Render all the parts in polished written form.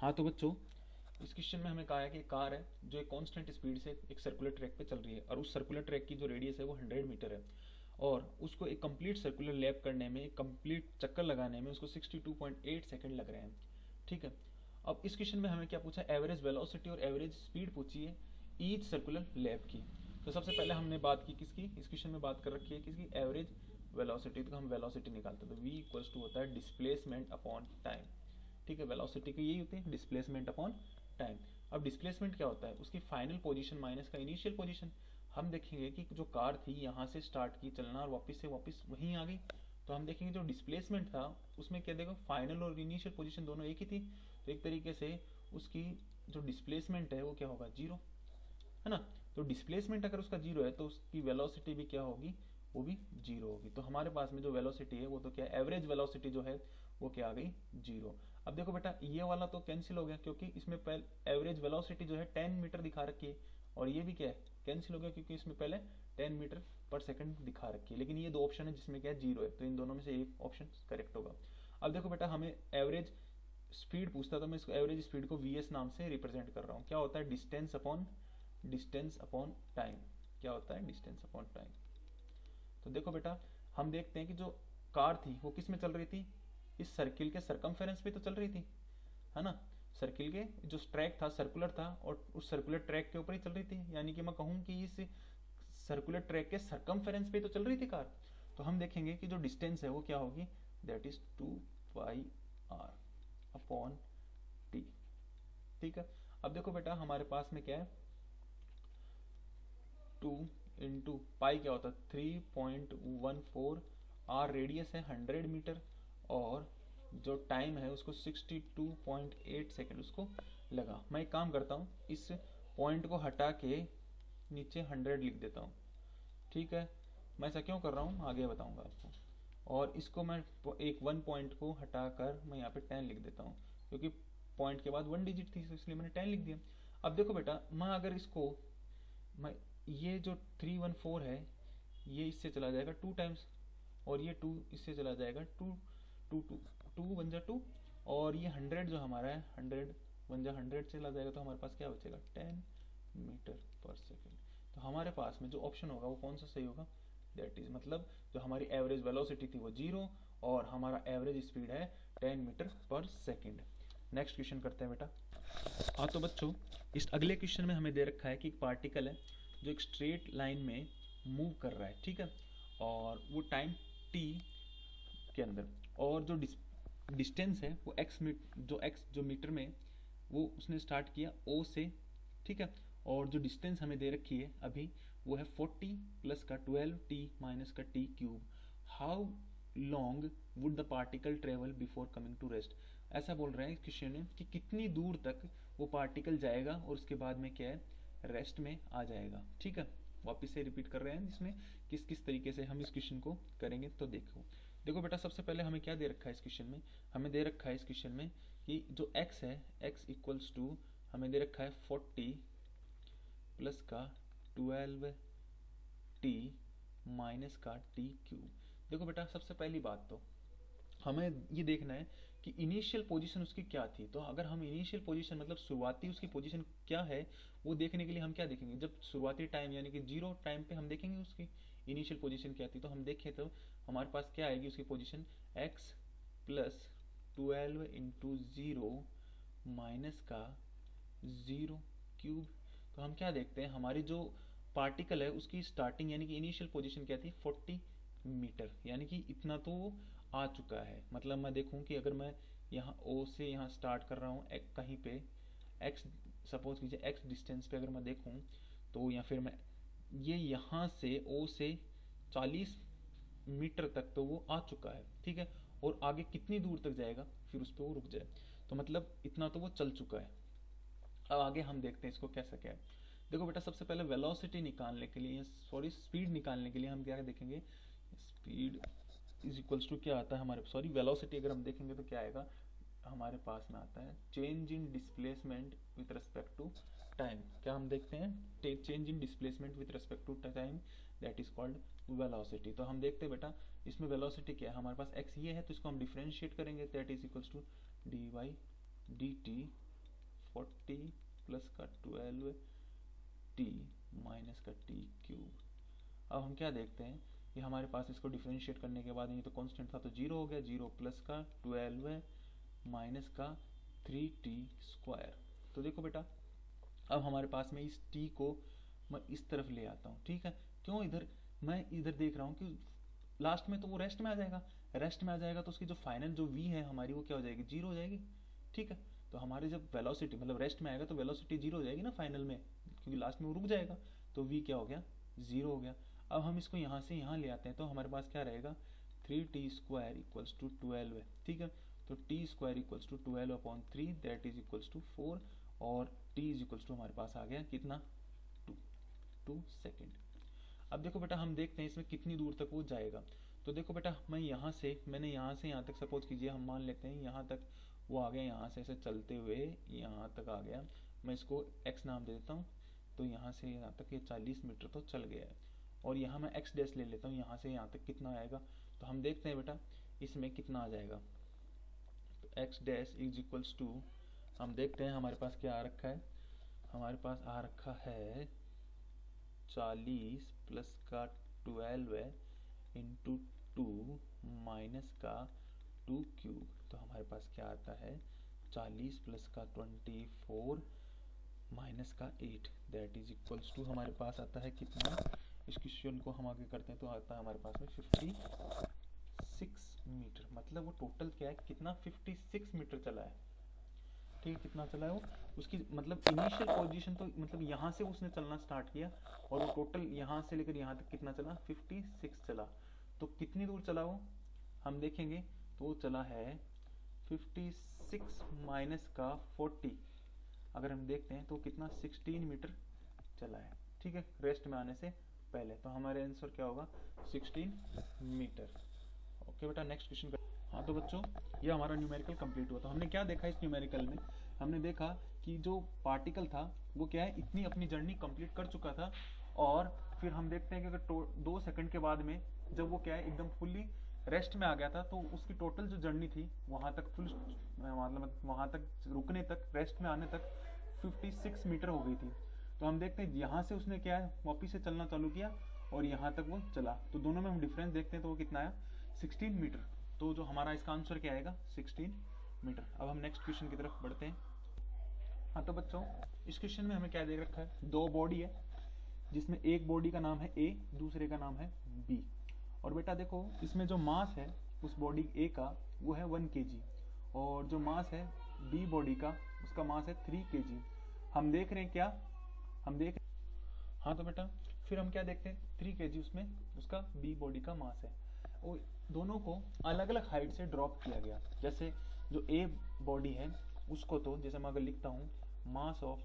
हाँ तो बच्चों, इस क्वेश्चन में हमें कहा है कि एक कार है जो एक कांस्टेंट स्पीड से एक सर्कुलर ट्रैक पे चल रही है और उस सर्कुलर ट्रैक की जो रेडियस है वो 100 मीटर है और उसको एक कंप्लीट सर्कुलर लैप करने में, एक कंप्लीट चक्कर लगाने में उसको 62.8 सेकंड लग रहे हैं। ठीक है। अब इस क्वेश्चन में हमें क्या पूछा, एवरेज वेलोसिटी और एवरेज स्पीड पूछी है ईच सर्कुलर लैप की। तो सबसे पहले हमने बात की किसकी, इस क्वेश्चन में बात कर रखी है किसकी, एवरेज वेलोसिटी। तो हम वेलोसिटी निकालते हैं तो v इक्वल्स टू होता है डिस्प्लेसमेंट अपॉन टाइम। ठीक है, वेलोसिटी की यही होती है डिस्प्लेसमेंट अपॉन टाइम। अब डिस्प्लेसमेंट क्या होता है, उसकी फाइनल पोजीशन माइनस का इनिशियल पोजीशन। हम देखेंगे कि जो कार थी यहाँ से स्टार्ट की चलना और वापस वहीं आ गई, तो हम देखेंगे जो डिस्प्लेसमेंट था उसमें क्या देखो, फाइनल और इनिशियल पोजीशन दोनों एक ही थी। तो एक तरीके से उसकी जो डिस्प्लेसमेंट है वो क्या होगा, जीरो, है ना। तो डिस्प्लेसमेंट अगर उसका जीरो है तो उसकी वेलोसिटी भी क्या होगी, वो भी जीरो होगी। तो हमारे पास में जो वेलोसिटी है वो तो क्या, एवरेज वेलोसिटी जो है वो क्या आ गई, जीरो। अब देखो बेटा, ये वाला तो कैंसिल हो गया क्योंकि इसमें पहले एवरेज वेलोसिटी जो है 10 मीटर दिखा रखी है और ये भी क्या है, कैंसिल हो गया क्योंकि इसमें पहले 10 मीटर पर सेकंड दिखा रखी है। लेकिन ये दो ऑप्शन है जिसमें क्या है, जीरो है, तो इन दोनों में से एक ऑप्शन करेक्ट होगा। अब देखो बेटा, हमें एवरेज स्पीड पूछता था, मैं इसको एवरेज स्पीड को वीएस नाम से रिप्रेजेंट कर रहा हूँ। क्या होता है, डिस्टेंस अपॉन टाइम। क्या होता है, डिस्टेंस अपॉन टाइम। तो देखो बेटा, हम देखते हैं कि जो कार थी वो किस में चल रही थी, इस सर्किल के सरकमफेरेंस पे तो चल रही थी, है ना। सर्किल के जो ट्रैक था सर्कुलर था और उस सर्कुलर ट्रैक के ऊपर ही चल रही थी, यानी कि मैं कहूँ कि इस सर्कुलर ट्रैक के सरकमफेरेंस पे तो चल रही थी कार। तो हम देखेंगे कि जो डिस्टेंस है वो क्या होगी, that is 2πr upon T. ठीक है। अब देखो बेटा, हमारे पास में क्या है, 2 इंटू पाई क्या होता है 3.14, आर रेडियस है 100 मीटर और जो टाइम है उसको 62.8 सेकेंड उसको लगा। मैं एक काम करता हूँ, इस पॉइंट को हटा के नीचे 100 लिख देता हूँ। ठीक है, मैं ऐसा क्यों कर रहा हूँ आगे बताऊंगा आपको। और इसको मैं एक वन पॉइंट को हटाकर मैं यहाँ पे 10 लिख देता हूँ क्योंकि पॉइंट के बाद वन डिजिट थी तो इसलिए मैंने 10 लिख दिया। अब देखो बेटा, मैं अगर इसको मैं ये जो 314 है ये इससे चला जाएगा 2 टाइम्स और ये 2 इससे चला जाएगा 2, 2 2 2 वन जा 2 और ये 100 जो हमारा है 100 वन जा 100 चला जाएगा तो हमारे पास क्या बचेगा, 10 मीटर पर सेकेंड। तो हमारे पास में जो ऑप्शन होगा वो कौन सा सही होगा, दैट इज मतलब जो हमारी एवरेज वेलोसिटी थी वो जीरो और हमारा एवरेज स्पीड है 10 मीटर पर सेकेंड। नेक्स्ट क्वेश्चन करते हैं बेटा। हाँ तो बच्चों, इस अगले क्वेश्चन में हमें दे रखा है कि एक पार्टिकल है जो एक स्ट्रेट लाइन में मूव कर रहा है, ठीक है, और वो टाइम टी के अंदर, और जो डिस्टेंस है वो एक्स जो मीटर में वो उसने स्टार्ट किया ओ से, ठीक है, और जो डिस्टेंस हमें दे रखी है अभी वो है 40 प्लस का 12t माइनस का t cube. How long would the particle travel before coming to rest. ऐसा बोल रहे हैं क्वेश्चन में कि कितनी दूर तक वो पार्टिकल जाएगा और उसके बाद में क्या है, रेस्ट में आ जाएगा। ठीक है, वापस से रिपीट कर रहे हैं जिसमें किस किस तरीके से हम इस क्वेश्चन को करेंगे। तो देखो देखो बेटा, सबसे पहले हमें क्या दे रखा है इस क्वेश्चन में, हमें दे रखा है इस क्वेश्चन में कि जो x है, x इक्वल्स टू हमें दे रखा है 40 प्लस का 12t माइनस का टी क्यूब। देखो बेटा, सबसे पहली बात तो हमें ये देखना है कि इनिशियल पोजीशन उसकी क्या थी। तो अगर हम इनिशियल पोजीशन मतलब शुरुआती उसकी पोजीशन क्या है वो देखने के लिए हम क्या देखेंगे, जब शुरुआती टाइम यानी कि जीरो टाइम पे हम देखेंगे उसकी इनिशियल पोजीशन क्या थी। तो हम देखें तो हमारे पास क्या आएगी उसकी position, x plus 12 into zero minus का ज़ीरो क्यूब। तो हम क्या देखते हैं, हमारी जो पार्टिकल है उसकी स्टार्टिंग यानी कि इनिशियल पोजीशन क्या थी, 40 मीटर, यानी कि इतना तो आ चुका है। मतलब मैं देखूं कि अगर मैं यहाँ O से यहाँ स्टार्ट कर रहा हूँ कहीं पे x, सपोज कीजिए x डिस्टेंस पे अगर मैं देखूं तो, या फिर मैं ये यहाँ से O से 40 मीटर तक तो वो आ चुका है, ठीक है, और आगे कितनी दूर तक जाएगा फिर उस पर वो रुक जाए, तो मतलब इतना तो वो चल चुका है। अब आगे हम देखते हैं इसको कैसा क्या है। देखो बेटा, सबसे पहले वेलोसिटी निकालने के लिए, सॉरी स्पीड निकालने के लिए हम क्या देखेंगे, स्पीड इज इक्वल्स टू क्या आता है हमारे, सॉरी वेलोसिटी अगर हम देखेंगे तो क्या आएगा हमारे पास में आता है change in displacement with respect to time. क्या हम देखते हैं, change in displacement with respect to time, that is called velocity. तो हम देखते हैं बेटा इसमें वेलोसिटी क्या है, हमारे पास x ये है तो इसको हम डिफ्रेंशिएट करेंगे, that is equals to d by d t 40 plus का 12 टी माइनस का टी क्यूब। अब हम क्या देखते हैं कि हमारे पास इसको डिफरेंशिएट करने के बाद ये तो कांस्टेंट था तो जीरो हो गया, जीरो प्लस का 12 माइनस का 3t²। तो देखो बेटा अब हमारे पास में इस t को मैं इस तरफ ले आता हूँ, ठीक है। क्यों इधर, मैं इधर देख रहा हूँ कि लास्ट में तो वो रेस्ट में आ जाएगा, रेस्ट में आ जाएगा तो उसकी जो फाइनल जो v है हमारी वो क्या हो जाएगी, जीरो हो जाएगी, ठीक है। तो हमारे जब वेलोसिटी मतलब रेस्ट में आएगा तो वेलोसिटी जीरो हो जाएगी ना फाइनल में, क्योंकि लास्ट में वो रुक जाएगा, तो v क्या हो गया, जीरो हो गया। अब हम इसको यहाँ से यहाँ ले आते हैं तो हमारे पास क्या रहेगा, 3t² इक्वल्स टू 12 है, ठीक है। तो t² equals to 12/3 that is equals to 4 और t इज इक्वल्स टू हमारे पास आ गया कितना, 2 सेकेंड। अब देखो बेटा हम देखते हैं इसमें कितनी दूर तक वो जाएगा। तो देखो बेटा मैंने यहाँ से यहाँ तक सपोज कीजिए हम मान लेते हैं यहाँ तक वो आ गया, यहाँ से ऐसे चलते हुए यहाँ तक आ गया, मैं इसको x नाम दे देता हूँ। तो यहाँ से यहाँ तक ये 40 मीटर तो चल गया है और यहाँ मैं x डैश ले लेता हूँ, यहाँ से यहाँ तक कितना आएगा। तो हम देखते हैं बेटा इसमें कितना आ जाएगा। तो x dash is equals to, हम देखते हैं हमारे पास क्या आ रखा है, हमारे पास आ रखा है 40 प्लस का 12 इंटू 2 माइनस का 2 क्यूब। तो हमारे पास क्या आता है 40 प्लस का 24 माइनस का 8 दैट इज इक्वल्स टू हमारे पास आता है कितना, इस क्वेश्चन को हम आगे करते हैं तो आता है हमारे पास में 56 मीटर। मतलब वो टोटल क्या है कितना, 56 मीटर चला है, ठीक है। कितना चला है वो, उसकी मतलब इनिशियल पोजीशन तो मतलब यहाँ से उसने चलना स्टार्ट किया और वो टोटल यहाँ से लेकर यहाँ तक कितना चला, 56 चला। तो कितनी दूर चला वो हम देखेंगे, तो वो चला है 56 माइनस का 40, अगर हम देखते हैं तो कितना 16 मीटर चला है, ठीक है, रेस्ट में आने से पहले। तो हमारे आंसर क्या होगा 16 मीटर। ओके बेटा नेक्स्ट क्वेश्चन कर। हाँ तो बच्चों ये हमारा न्यूमेरिकल कंप्लीट हुआ। तो हमने क्या देखा इस न्यूमेरिकल में, हमने देखा कि जो पार्टिकल था वो क्या है इतनी अपनी जर्नी कंप्लीट कर चुका था और फिर हम देखते हैं कि अगर 2 सेकंड के बाद में जब वो क्या है एकदम फुल्ली रेस्ट में आ गया था तो उसकी टोटल जो जर्नी थी वहाँ तक फुल मतलब वहाँ तक रुकने तक रेस्ट में आने तक 56 मीटर हो गई थी। तो हम देखते हैं यहाँ से उसने क्या है वापिस से चलना चालू किया और यहाँ तक वो चला, तो दोनों में हम डिफरेंस देखते हैं तो वो कितना आया 16 मीटर। तो जो हमारा इसका आंसर क्या आएगा 16 मीटर। अब हम नेक्स्ट क्वेश्चन की तरफ बढ़ते हैं। हाँ तो बच्चों इस क्वेश्चन में हमें क्या दे रखा है, 2 बॉडी है जिसमें एक बॉडी का नाम है A, दूसरे का नाम है B। और बेटा देखो इसमें जो मास है उस बॉडी A का वो है 1 kg और जो मास है B बॉडी का उसका मास है 3 kg। हम देख रहे हैं क्या, हम देख, हाँ तो बेटा फिर हम क्या देखते हैं 3 kg उसमें उसका B बॉडी का मास है और दोनों को अलग अलग हाइट से ड्रॉप किया गया। जैसे जो A बॉडी है उसको तो जैसे मैं अगर लिखता हूँ mass of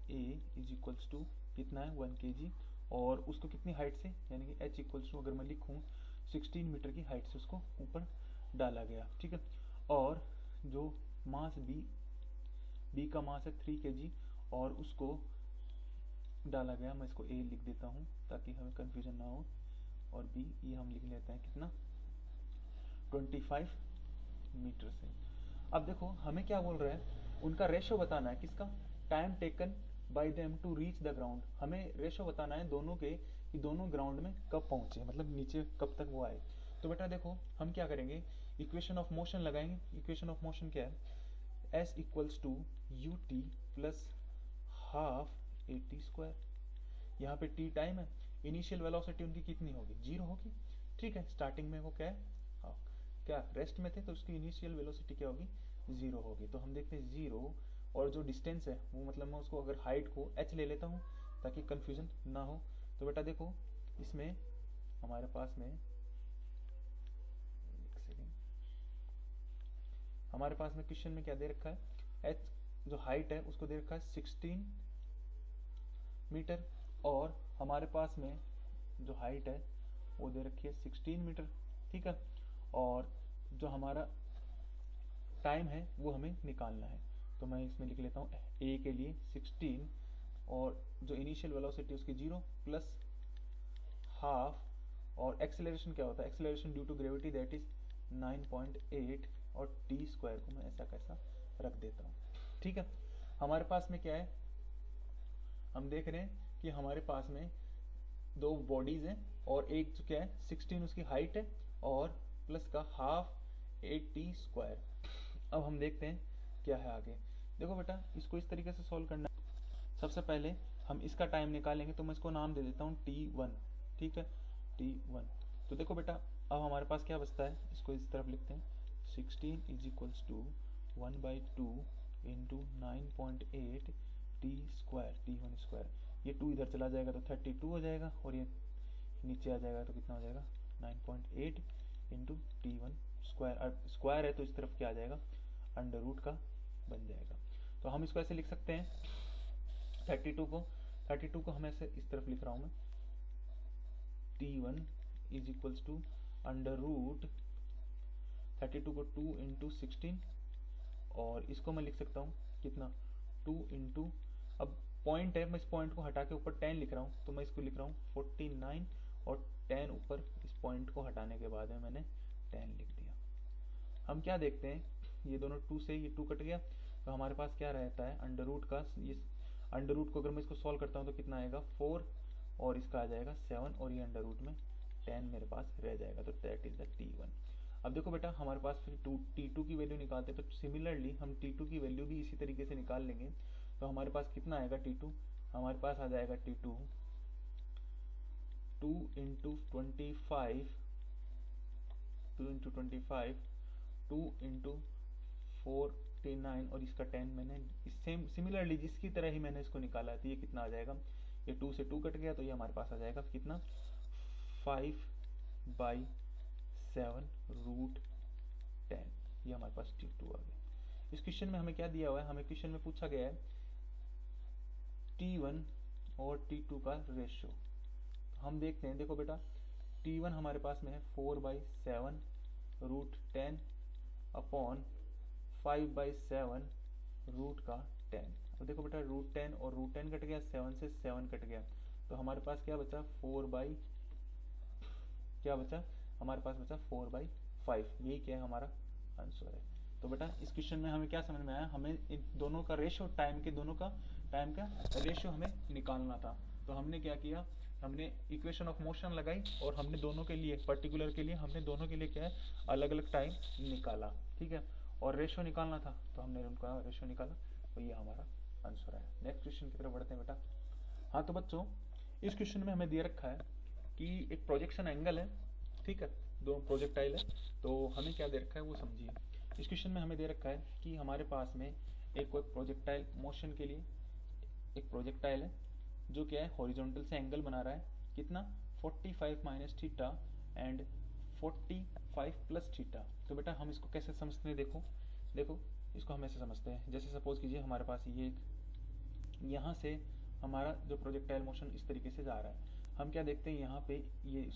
A is equals to कितना है 1 kg और उसको कितनी हाइट से यानी कि H इक्वल्स टू अगर मैं लिखूँ 16 मीटर की हाइट से उसको ऊपर डाला गया, ठीक है। और जो मास B का मास है 3 kg और उसको डाला गया, मैं इसको A लिख देता हूँ ताकि हमें कंफ्यूजन ना हो, और B ये हम लिख लेते हैं कितना 25 मीटर से। अब देखो हमें क्या बोल रहा है, उनका रेशो बताना है, किसका, time taken by them to reach the ground. हमें रेशो बताना है दोनों के कि दोनों ग्राउंड में कब पहुंचे, मतलब नीचे कब तक वो आए। तो बेटा देखो हम क्या करेंगे, इक्वेशन ऑफ मोशन लगाएंगे। इक्वेशन ऑफ मोशन क्या है, S equals to u t plus half a t square. यहाँ पे t टाइम है, इनिशियल वेलोसिटी उनकी कितनी होगी, 0 होगी, ठीक है। स्टार्टिंग में वो क्या है क्या रेस्ट में थे तो उसकी इनिशियल वेलोसिटी क्या होगी 0 होगी। तो हम देखते हैं 0 और जो डिस्टेंस है वो मतलब मैं उसको अगर हाइट को h ले लेता हूँ ताकि कंफ्यूजन ना हो। तो बेटा देखो इसमें हमारे पास में हमारे पास में क्वेश्चन में क्या दे रखा है, h जो हाइट है उसको दे रखा है 16 मीटर और हमारे पास में जो हाइट है वो दे रखी है 16 मीटर, ठीक है। और जो हमारा टाइम है वो हमें निकालना है। तो मैं इसमें लिख लेता हूँ A के लिए 16 और जो इनिशियल वेलोसिटी उसकी 0 प्लस हाफ और एक्सेलरेशन क्या होता है, acceleration due to gravity that is 9.8 और t स्क्वायर को मैं ऐसा कैसा रख देता हूँ, ठीक है। हमारे पास में क्या है, हम देख रहे हैं कि हमारे पास में दो बॉडीज हैं और एक जो क्या है 16 उसकी हाइट है और प्लस का हाफ 80 स्क्वायर। अब हम देखते हैं क्या है आगे। देखो बेटा इसको इस तरीके से सॉल्व करना है। सबसे पहले हम इसका टाइम निकालेंगे, तो मैं इसको नाम दे देता हूँ T1, ठीक है T1। तो देखो बेटा अब हमारे पास क्या बचता है, इसको इस तरफ लिखते हैं 16 is equals to 1/2 into 9.8 T1 square. ये 2 इधर चला जाएगा तो 32 हो जाएगा और ये नीचे आ जाएगा तो कितना हो जाएगा 9.8 इंटू T1 स्क्वायर। स्क्वायर है तो इस तरफ क्या आ जाएगा अंडर रूट का बन जाएगा। तो हम इसको ऐसे लिख सकते हैं 32 को हम ऐसे इस तरफ लिख रहा हूँ मैं T1 is equals to under root 32 को 2 इंटू 16 और इसको मैं लिख सकता हूँ कितना 2 इंटू, अब पॉइंट है मैं इस पॉइंट को हटा के ऊपर 10 लिख रहा हूँ तो मैं इसको लिख रहा हूँ 49 और 10 ऊपर इस पॉइंट को हटाने के बाद में मैंने 10 लिख दिया। हम क्या देखते हैं ये दोनों 2 से ये 2 कट गया तो हमारे पास क्या रहता है अंडर रूट का, ये अंडर रूट को अगर मैं इसको सॉल्व करता हूँ तो कितना आएगा 4 और इसका आ जाएगा 7 और ये अंडर रूट में 10 मेरे पास रह जाएगा। तो दैट इज द T1। अब देखो बेटा हमारे पास फिर T2 की वैल्यू निकालते हैं तो सिमिलरली हम T2 की वैल्यू भी इसी तरीके से निकाल लेंगे। तो हमारे पास कितना आएगा T2, हमारे पास आ जाएगा T2 2 इंटू 25 2 इंटू 49 और इसका 10 मैंने सेम सिमिलरली जिसकी तरह ही मैंने इसको निकाला है तो ये कितना आ जाएगा, ये 2 से 2 कट गया तो ये हमारे पास आ जाएगा कितना 5/7 रूट 10। ये हमारे पास T2 आ गया। इस क्वेश्चन में हमें क्या दिया हुआ है, हमें क्वेश्चन में पूछा गया है T1 और T2 का रेशियो। हम देखते हैं, देखो बेटा T1 हमारे पास में है 4/7 रूट 10 अपॉन 5/7 रूट का 10। अब देखो बेटा रूट 10 और रूट 10 कट गया, 7 से 7 कट गया तो हमारे पास क्या बचा हमारे पास बचा 4/5। यही क्या है हमारा आंसर है। तो बेटा इस क्वेश्चन में हमें क्या समझ में आया, हमें इन दोनों का रेशियो टाइम का रेशियो हमें निकालना था। तो हमने क्या किया, हमने इक्वेशन ऑफ मोशन लगाई और हमने दोनों के लिए पर्टिकुलर के लिए हमने दोनों के लिए क्या है अलग अलग टाइम निकाला, ठीक है, और रेशियो निकालना था तो हमने उनका रेशियो निकाला तो ये हमारा आंसर है। नेक्स्ट क्वेश्चन की तरफ बढ़ते हैं बेटा। हाँ तो बच्चों इस क्वेश्चन में हमें दे रखा है कि एक प्रोजेक्शन एंगल है, ठीक है, दो प्रोजेक्टाइल है, तो हमें क्या दे रखा है वो समझिए। इस क्वेश्चन में हमें दे रखा है कि हमारे पास में एक कोई प्रोजेक्टाइल मोशन के लिए एक प्रोजेक्टाइल है जो क्या है हॉरिजॉन्टल से एंगल बना रहा है कितना 45 minus theta and 45 plus theta. तो बेटा हम इसको कैसे समझते हैं, देखो इसको हम ऐसे समझते हैं, जैसे सपोज कीजिए हमारे पास ये यहाँ से हमारा जो प्रोजेक्टाइल मोशन इस तरीके से जा रहा है, हम क्या देखते हैं यहाँ पे ये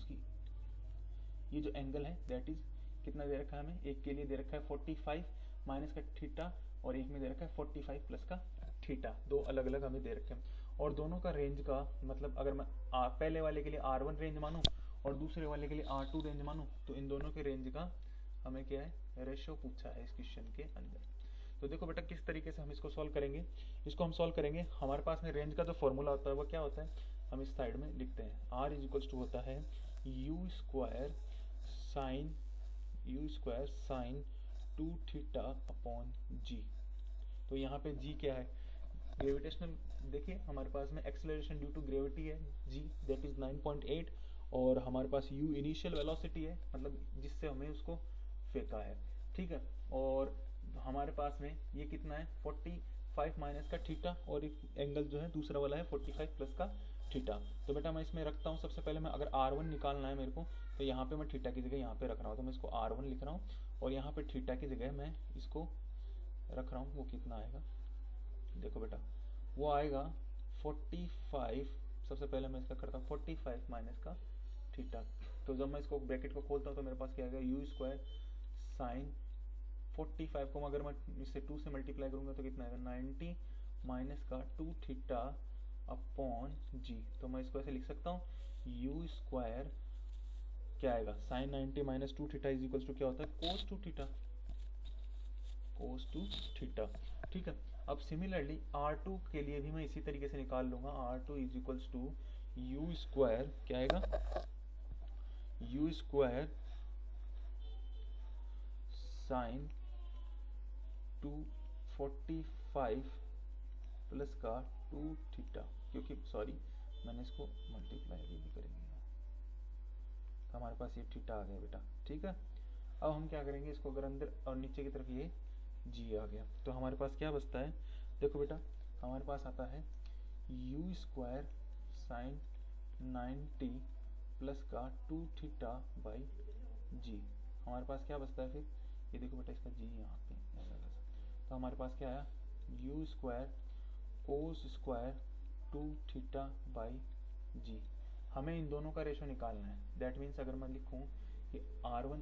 जो एंगल है दैट इज कितना दे रखा है हमें, एक के लिए दे रखा है 45 माइनस का थीटा और एक में दे रखा है 45 प्लस का थीटा, दो अलग अलग हमें दे रखे हैं। और दोनों का रेंज का मतलब अगर मैं पहले वाले के लिए R1 रेंज मानूं और दूसरे वाले के लिए R2 रेंज मानूं तो इन दोनों के रेंज का हमें क्या है रेशियो पूछा है इस क्वेश्चन के अंदर। तो देखो बेटा किस तरीके से हम इसको सॉल्व करेंगे, इसको हम सॉल्व करेंगे। हमारे पास में रेंज का जो फॉर्मूला होता है वो क्या होता है, हम इस साइड में लिखते हैं R इज इक्वल्स टू होता है u square sine 2 theta upon g. तो यहाँ पे जी क्या है, ग्रेविटेशनल, देखिए हमारे पास में एक्सेलरेशन ड्यू टू ग्रेविटी है जी दैट इज 9.8 और हमारे पास u इनिशियल वेलोसिटी है मतलब जिससे हमें उसको फेंका है, ठीक है, और हमारे पास में ये कितना है 45 माइनस का थीटा और एक एंगल जो है दूसरा वाला है 45 प्लस का थीटा। तो बेटा मैं इसमें रखता हूँ, सबसे पहले मैं अगर R1 निकालना है मेरे को तो यहाँ पे मैं थीटा की जगह यहाँ पे रख रहा हूँ, तो मैं इसको R1 लिख रहा हूँ और यहाँ पे थीटा की जगह मैं इसको रख रहा हूँ। वो कितना आएगा, देखो बेटा वो आएगा 45, सबसे पहले मैं इसका करता हूँ 45 माइनस का थीटा। तो जब मैं इसको ब्रैकेट को खोलता हूँ तो मेरे पास क्या आएगा यू स्क्वायर साइन 45 को अगर मैं इससे 2 से मल्टीप्लाई करूँगा तो कितना आएगा 90 माइनस का 2 थीटा अपॉन जी। तो मैं इसको ऐसे लिख सकता हूँ यू स्क्वायर क्या आएगा sine 90 minus 2 theta is equals to क्या होता है कोस 2 थीटा, ठीक है। अब सिमिलरली R2 के लिए भी मैं इसी तरीके से निकाल लूंगा। R2 is equals to u square, क्या आएगा, यू स्क्वायर साइन 245 प्लस का 2 थीटा, क्योंकि सॉरी मैंने इसको मल्टीप्लाई भी करेंगे तो हमारे पास ये थीटा आ गया बेटा, ठीक है। अब हम क्या करेंगे, इसको अगर अंदर और नीचे की तरफ ये जी आ गया तो हमारे पास क्या बचता है, देखो बेटा हमारे पास आता है यू स्क्वायर साइन 90 प्लस का 2 थीटा बाई जी। हमारे पास क्या बचता है फिर, ये देखो बेटा इसका जी यहाँ पे तो हमारे पास क्या आया, u square cos square 2 theta by g. हमें इन दोनों का रेशो निकालना है। दैट मीन्स अगर मैं लिखूं कि R1,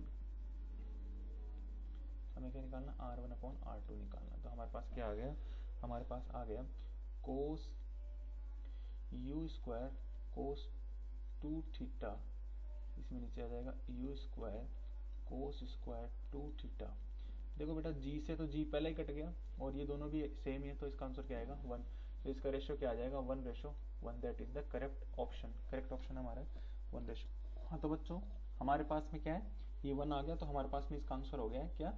हमें क्या निकालना, R1 अपॉन R2 निकालना। तो हमारे पास क्या आ गया, हमारे पास आ गया कोस यू स्क्वायर कोस 2 थीटा, इसमें नीचे आ जाएगा you square cos square 2 theta. देखो बेटा जी से तो जी पहले ही कट गया और ये दोनों भी सेम ही है, तो इसका आंसर क्या आएगा 1। तो इसका रेशियो क्या आ जाएगा 1:1। That is the correct option. Correct option हमारा 1:। हाँ तो बच्चों हमारे पास में क्या है, ये 1 आ गया तो हमारे पास में इसका आंसर हो गया है क्या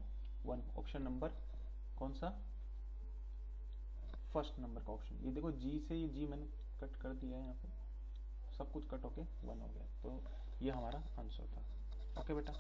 1। ऑप्शन नंबर कौन सा, फर्स्ट नंबर का ऑप्शन। ये देखो जी से ये जी मैंने कट कर दिया है, यहाँ पे सब कुछ कट होके 1 हो गया, तो ये हमारा आंसर था। ओके बेटा।